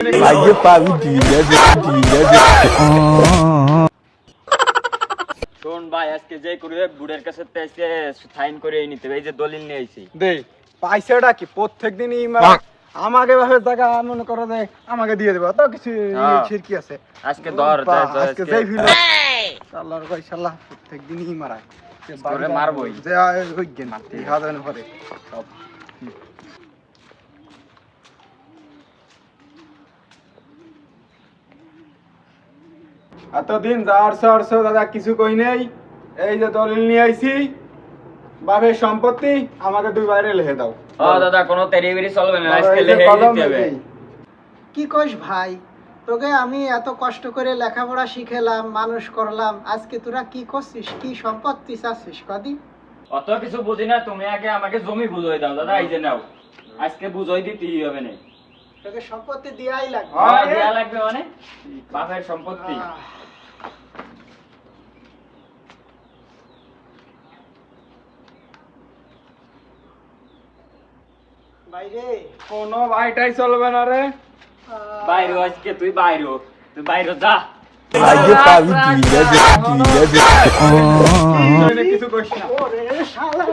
ভাগ্যে পাবি ঠিক আছে ঠিক আছে। শোন ভাই, আজকে যে করবে বুড়ের কাছে আজকে সাইন করে নিতে হবে। এই যে দলিল নিয়ে আইছি। দে পয়সাটা কি প্রত্যেকদিনই আমাকে ভাবে টাকা মনে করো যে আমাকে দিয়ে দেবো তো কিছু ছিরকি আছে আজকে ধর আজকে যাই ফিল আল্লাহর ভাই শালা প্রত্যেকদিনই মারায় করে মারবই। যে হই গেন এই হাজার পরে সব এতদিন যাওয়ার সরছো দাদা কিছু কই নেই। এই যে দলিল নিয়ে আইছি বাপের সম্পত্তি আমাকে 2 বাইরে লিখে দাও। ও দাদা, কোনো তেরিবেরি চলবে না, আজকে লিখে দিতে হবে। কি কইস ভাই, তোকে আমি এত কষ্ট করে লেখাপড়া শিখেলাম, মানুষ করলাম, আজকে তোরা কি করছিস? কি সম্পত্তি চাচ্ছিস কদি? অত কিছু বুঝি না, তুমি আগে আমাকে জমি বুঝাই দাও দাদা। এই যে নাও, আজকে বুঝাই দিতেই হবে না। তোকে সম্পত্তি দেয়াই লাগবে। হ্যাঁ, দেয়া লাগবে মানে বাপের সম্পত্তি। বাইরে কোনো ভাইটাই চলবে না রে। বাইরে আজকে তুই বাইরে যা। ভাগ্যে পাবি ঠিক আছে ঠিক আছে। কিছু কইস না। ওরে শালা